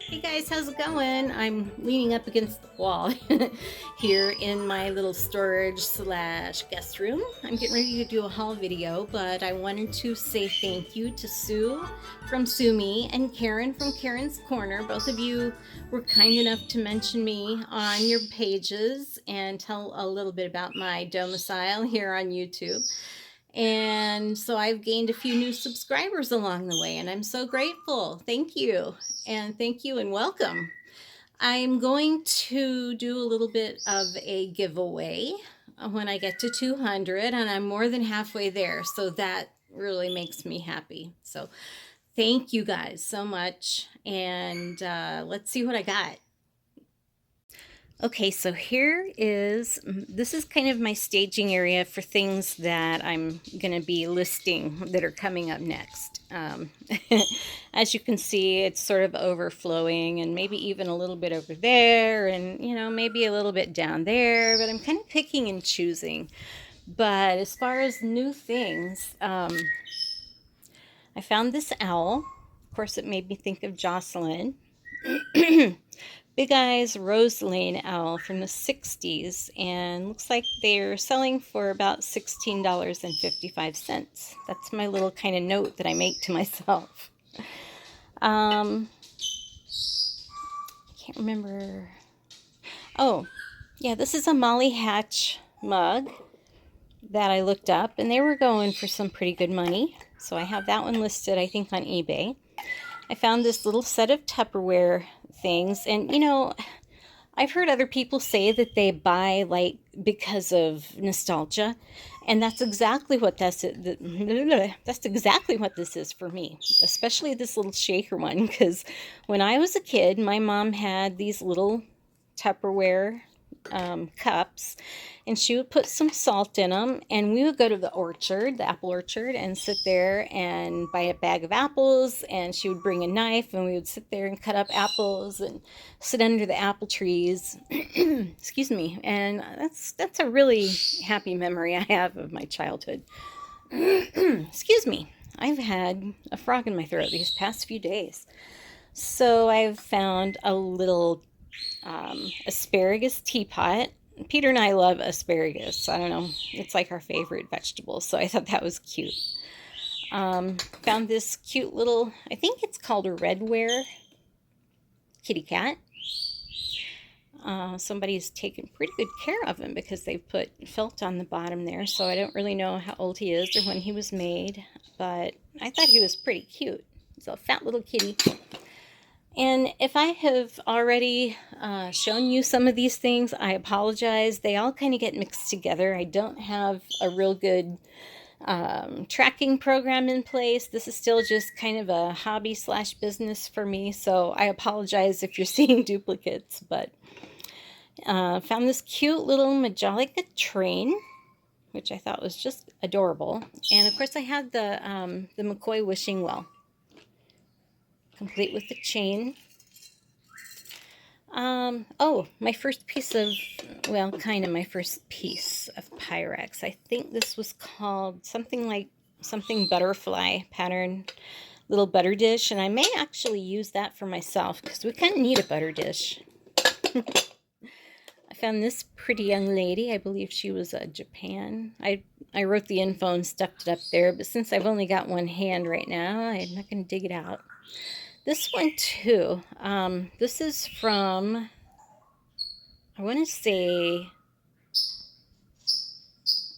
Hey guys, how's it going? I'm leaning up against the wall here in my little storage slash guest room. I'm getting ready to do a haul video, but I wanted to say thank you to Sue from Sue Me and Karen from Karen's Corner. Both of you were kind enough to mention me on your pages and tell a little bit about my domicile here on YouTube. And so I've gained a few new subscribers along the way, and I'm so grateful. Thank you. And thank you and welcome. I'm going to do a little bit of a giveaway when I get to 200, and I'm more than halfway there. So that really makes me happy. So thank you guys so much. And let's see what I got. Okay, so this is kind of my staging area for things that I'm going to be listing that are coming up next. As you can see, it's sort of overflowing and maybe even a little bit over there and, maybe a little bit down there, but I'm kind of picking and choosing. But as far as new things, I found this owl. Of course, it made me think of Jocelyn. Big Eyes Rose Lane owl from the 60s, and looks like they're selling for about $16.55. That's my little kind of note that I make to myself. Can't remember. Oh, yeah, this is a Molly Hatch mug that I looked up, and they were going for some pretty good money. So I have that one listed, I think, on eBay. I found this little set of Tupperware things, and I've heard other people say that they buy because of nostalgia, and that's exactly what that's exactly what this is for me, especially this little shaker one, because when I was a kid, my mom had these little Tupperware cups, and she would put some salt in them, and we would go to the apple orchard, and sit there and buy a bag of apples, and she would bring a knife, and we would sit there and cut up apples and sit under the apple trees. Excuse me. And that's a really happy memory I have of my childhood. Excuse me. I've had a frog in my throat these past few days. So I've found a little asparagus teapot. Peter and I love asparagus. I don't know. It's like our favorite vegetable. So I thought that was cute. Found this cute little, I think it's called a redware kitty cat. Somebody's taken pretty good care of him because they've put felt on the bottom there. So I don't really know how old he is or when he was made. But I thought he was pretty cute. He's a fat little kitty. And if I have already shown you some of these things, I apologize. They all kind of get mixed together. I don't have a real good tracking program in place. This is still just kind of a hobby slash business for me. So I apologize if you're seeing duplicates. But found this cute little Majolica train, which I thought was just adorable. And of course I had the McCoy wishing well, complete with the chain. My first piece of, my first piece of Pyrex. I think this was called something butterfly pattern, little butter dish, and I may actually use that for myself because we kind of need a butter dish. I found this pretty young lady. I believe she was Japan. I wrote the info and stuffed it up there, but since I've only got one hand right now, I'm not going to dig it out. This one too, this is from, I want to say,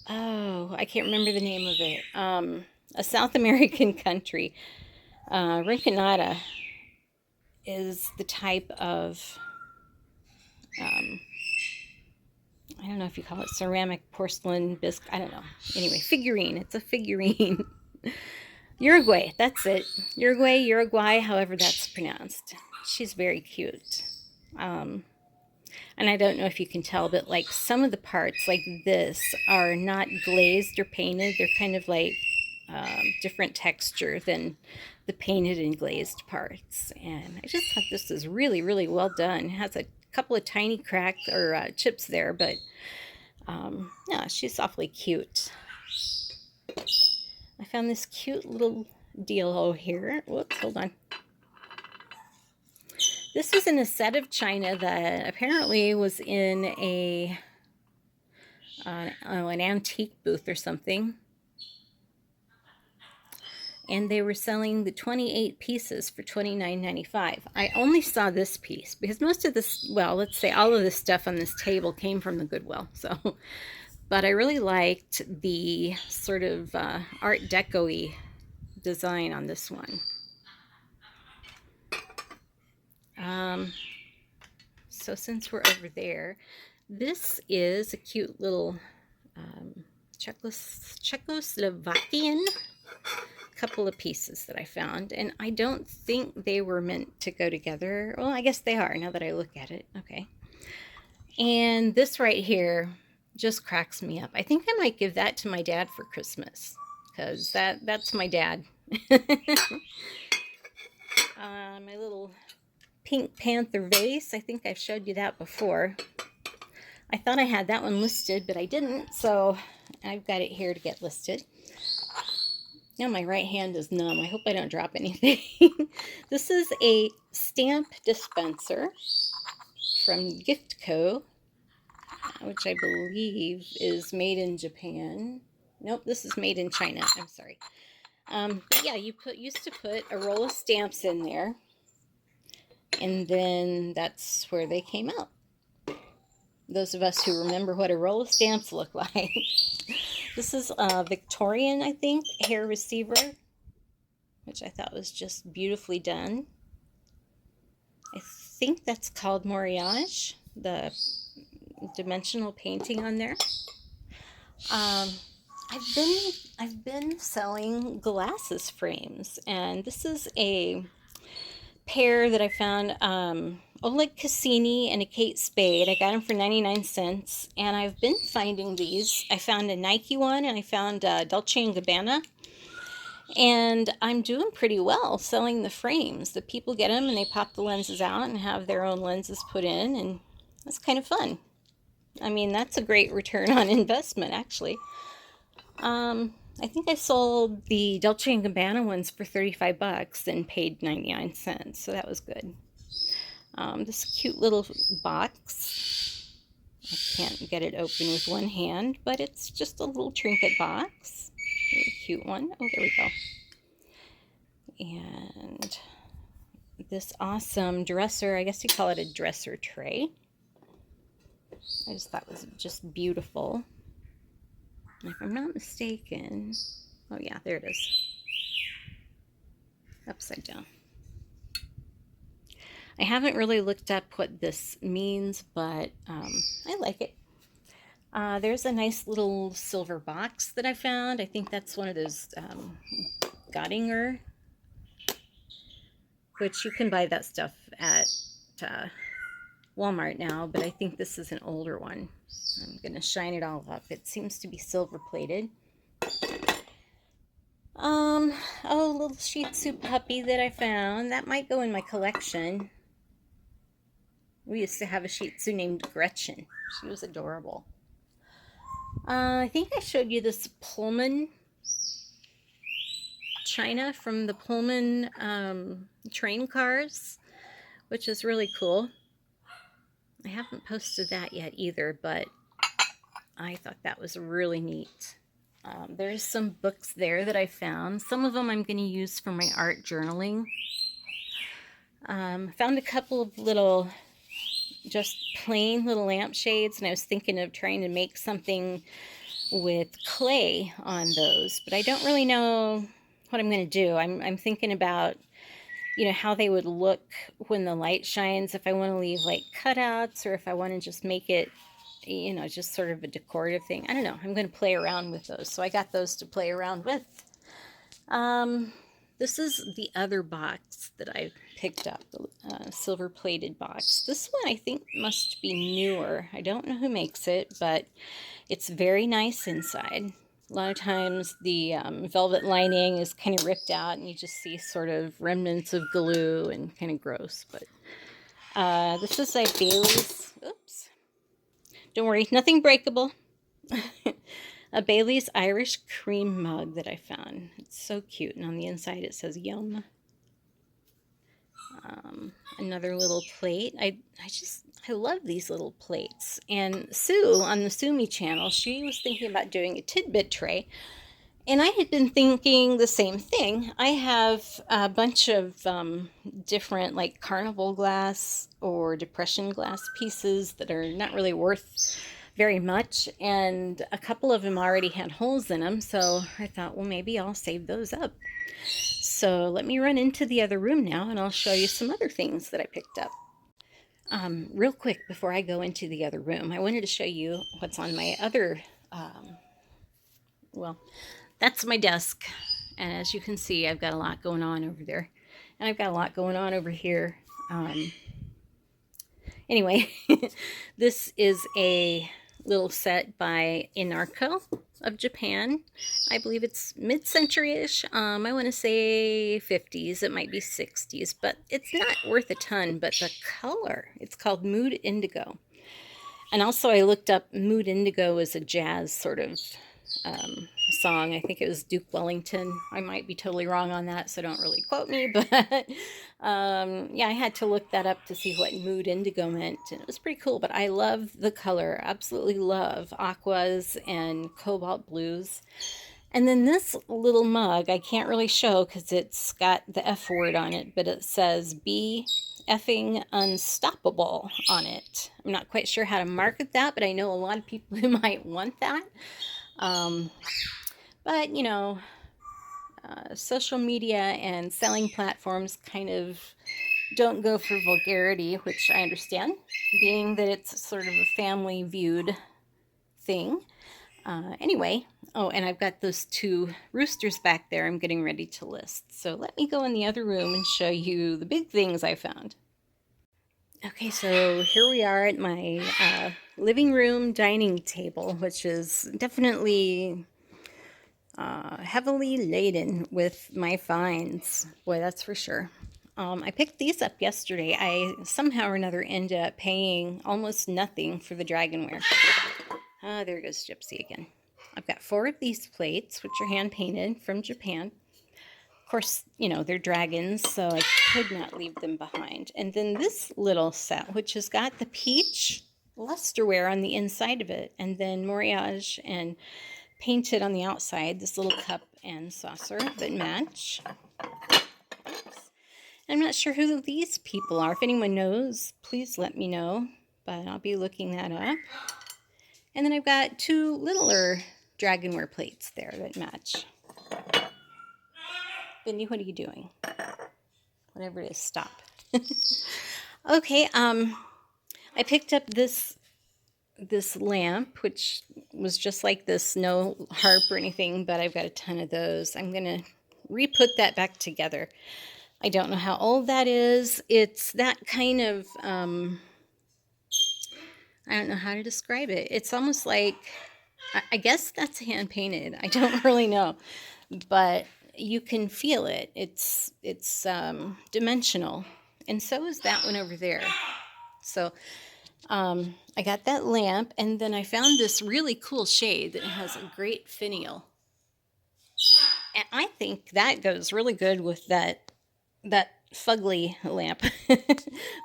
I can't remember the name of it, a South American country. Rinconada is the type of, I don't know if you call it ceramic, porcelain, bisque, I don't know. Anyway, figurine, it's a figurine. Uruguay, that's it. Uruguay, however that's pronounced. She's very cute. And I don't know if you can tell, but like some of the parts like this are not glazed or painted. They're kind of like different texture than the painted and glazed parts. And I just thought this was really, really well done. It has a couple of tiny cracks or chips there, but yeah, she's awfully cute. I found this cute little deal here. Whoops, hold on. This was in a set of china that apparently was in an antique booth or something. And they were selling the 28 pieces for $29.95. I only saw this piece because most of this, well, let's say all of this stuff on this table came from the Goodwill. So, but I really liked the sort of Art Deco-y design on this one. So since we're over there, this is a cute little Czechoslovakian couple of pieces that I found, and I don't think they were meant to go together. Well, I guess they are now that I look at it. Okay. And this right here just cracks me up. I think I might give that to my dad for Christmas, because that's my dad. My little Pink Panther vase. I think I've showed you that before. I thought I had that one listed, but I didn't, so I've got it here to get listed. Now my right hand is numb. I hope I don't drop anything. This is a stamp dispenser from Gift Co., which I believe is made in Japan. Nope, this is made in China. I'm sorry. But yeah, you used to put a roll of stamps in there, and then that's where they came out. Those of us who remember what a roll of stamps look like. This is a Victorian, I think, hair receiver, which I thought was just beautifully done. I think that's called Moriage, the dimensional painting on there. I've been selling glasses frames, and this is a pair that I found. Oleg Cassini and a Kate Spade. I got them for 99 cents, and I've been finding these. I found a Nike one, and I found Dolce & Gabbana, and I'm doing pretty well selling the frames. The people get them, and they pop the lenses out and have their own lenses put in, and that's kind of fun. I mean, that's a great return on investment, actually. I think I sold the Dolce & Gabbana ones for 35 bucks and paid 99 cents, so that was good. This cute little box. I can't get it open with one hand, but it's just a little trinket box. Really cute one. Oh, there we go. And this awesome dresser, I guess you call it a dresser tray. I just thought it was just beautiful. And if I'm not mistaken, oh yeah, there it is. Upside down. I haven't really looked up what this means, but I like it. There's a nice little silver box that I found. I think that's one of those Gottinger, which you can buy that stuff at Walmart now, but I think this is an older one. I'm going to shine it all up. It seems to be silver plated. Oh, a little Shih Tzu puppy that I found. That might go in my collection. We used to have a Shih Tzu named Gretchen. She was adorable. I think I showed you this Pullman china from the Pullman train cars, which is really cool. I haven't posted that yet either, but I thought that was really neat. There's some books there that I found. Some of them I'm going to use for my art journaling. Found a couple of little, just plain little lampshades, and I was thinking of trying to make something with clay on those, but I don't really know what I'm going to do. I'm thinking about, you know, how they would look when the light shines, if I want to leave like cutouts or if I want to just make it, you know, just sort of a decorative thing. I don't know. I'm going to play around with those. So I got those to play around with. This is the other box that I picked up, the silver-plated box. This one I think must be newer. I don't know who makes it, but it's very nice inside. A lot of times the velvet lining is kind of ripped out and you just see sort of remnants of glue and kind of gross. But this is a Bailey's, oops, don't worry, nothing breakable. A Bailey's Irish cream mug that I found. It's so cute, and on the inside it says yum. Another little plate. I love these little plates. And Sue on the Sue Me channel, she was thinking about doing a tidbit tray. And I had been thinking the same thing. I have a bunch of different like carnival glass or depression glass pieces that are not really worth very much. And a couple of them already had holes in them. So I thought, well, maybe I'll save those up. So let me run into the other room now and I'll show you some other things that I picked up. Real quick, before I go into the other room, I wanted to show you what's on my other, well, that's my desk. And as you can see, I've got a lot going on over there. And I've got a lot going on over here. Anyway, this is a little set by Inarco of Japan. I believe it's mid-century-ish. I want to say 50s. It might be 60s, but it's not worth a ton. But the color, it's called Mood Indigo. And also I looked up Mood Indigo as a jazz sort of song. I think it was Duke Wellington. I might be totally wrong on that, so don't really quote me. But yeah, I had to look that up to see what Mood Indigo meant. And it was pretty cool, but I love the color. Absolutely love aquas and cobalt blues. And then this little mug, I can't really show because it's got the F word on it, but it says be effing unstoppable on it. I'm not quite sure how to market that, but I know a lot of people who might want that. But, you know, social media and selling platforms kind of don't go for vulgarity, which I understand, being that it's sort of a family viewed thing. Anyway, oh, and I've got those two roosters back there I'm getting ready to list. So let me go in the other room and show you the big things I found. Okay, so here we are at my living room dining table, which is definitely heavily laden with my finds. Boy, that's for sure. I picked these up yesterday. I somehow or another ended up paying almost nothing for the dragonware. There goes Gypsy again. I've got 4 of these plates, which are hand painted from Japan. Of course, you know, they're dragons, so I could not leave them behind. And then this little set, which has got the peach lusterware on the inside of it, and then Moriage and painted on the outside, this little cup and saucer that match. Oops. I'm not sure who these people are. If anyone knows, please let me know, but I'll be looking that up. And then I've got 2 littler dragonware plates there that match. Benny, what are you doing? Whatever it is, stop. Okay, I picked up this lamp, which was just like this, no harp or anything, but I've got a ton of those. I'm going to re-put that back together. I don't know how old that is. It's that kind of, I don't know how to describe it. It's almost like, I guess that's hand painted. I don't really know, but you can feel it. It's dimensional, and so is that one over there. So I got that lamp, and then I found this really cool shade that has a great finial, and I think that goes really good with that fugly lamp,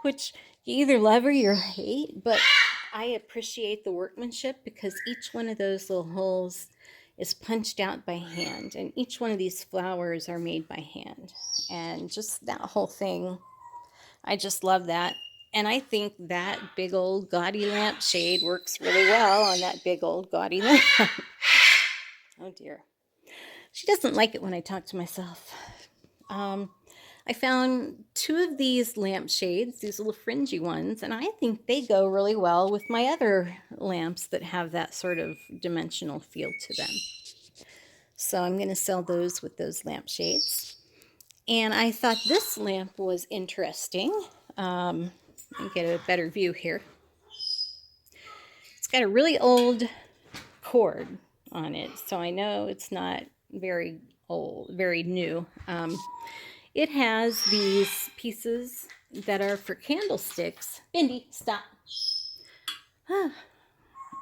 which you either love or you hate. But I appreciate the workmanship because each one of those little holes is punched out by hand, and each one of these flowers are made by hand, and just that whole thing, I just love that. And I think that big old gaudy lampshade works really well on that big old gaudy lamp. Oh dear, she doesn't like it when I talk to myself. I found 2 of these lampshades, these little fringy ones, and I think they go really well with my other lamps that have that sort of dimensional feel to them. So I'm going to sell those with those lampshades. And I thought this lamp was interesting. Let me get a better view here. It's got a really old cord on it, so I know it's not very old, very new. It has these pieces that are for candlesticks. Bindi, stop.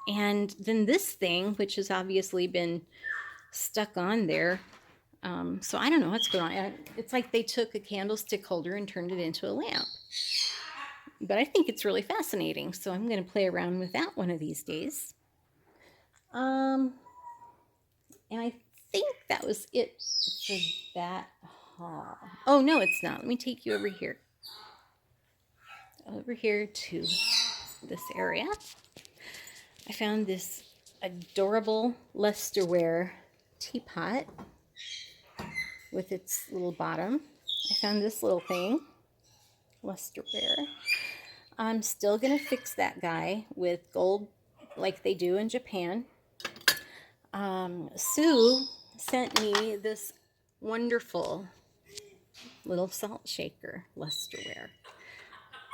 And then this thing, which has obviously been stuck on there, So I don't know what's going on. It's like they took a candlestick holder and turned it into a lamp. But I think it's really fascinating. So I'm going to play around with that one of these days. And I think that was it for that haul. Oh, no, it's not. Let me take you over here. Over here to this area. I found this adorable Lesterware teapot with its little bottom. I found this little thing, Lesterware. I'm still going to fix that guy with gold like they do in Japan. Sue sent me this wonderful little salt shaker, Lesterware,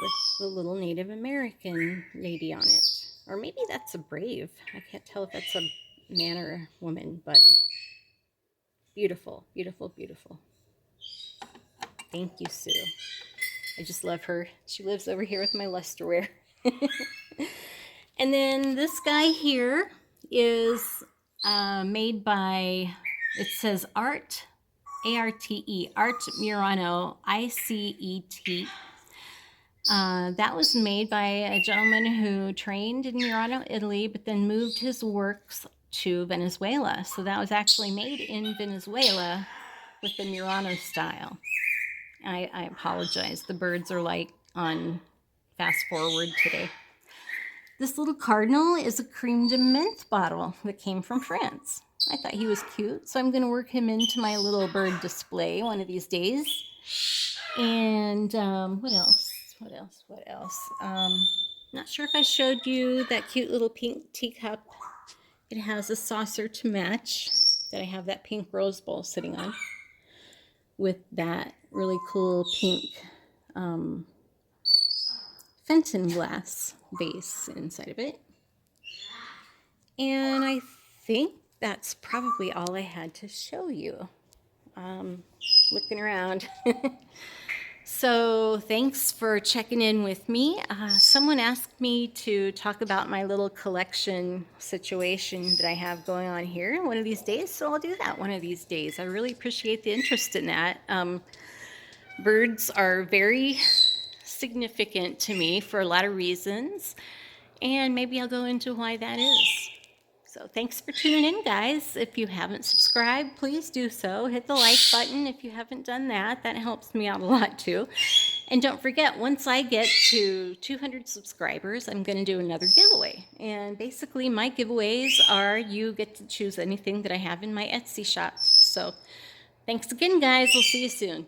with the little Native American lady on it. Or maybe that's a brave. I can't tell if that's a man or a woman, but beautiful, beautiful, beautiful. Thank you, Sue. I just love her. She lives over here with my Lesterware. And then this guy here is made by, it says Arte, A-R-T-E, Art Murano, I-C-E-T. That was made by a gentleman who trained in Murano, Italy, but then moved his works to Venezuela. So that was actually made in Venezuela with the Murano style. I apologize. The birds are like on fast forward today. This little cardinal is a creme de menthe bottle that came from France. I thought he was cute, so I'm going to work him into my little bird display one of these days. And what else? What else? Not sure if I showed you that cute little pink teacup. It has a saucer to match that I have that pink rose bowl sitting on with that really cool pink Fenton glass vase inside of it. And I think that's probably all I had to show you. Looking around. So thanks for checking in with me. Someone asked me to talk about my little collection situation that I have going on here one of these days, so I'll do that one of these days. I really appreciate the interest in that. Birds are very significant to me for a lot of reasons, and maybe I'll go into why that is. So thanks for tuning in, guys. If you haven't subscribed, please do so. Hit the like button if you haven't done that. That helps me out a lot too. And don't forget, once I get to 200 subscribers, I'm going to do another giveaway. And basically my giveaways are you get to choose anything that I have in my Etsy shop. So thanks again, guys. We'll see you soon.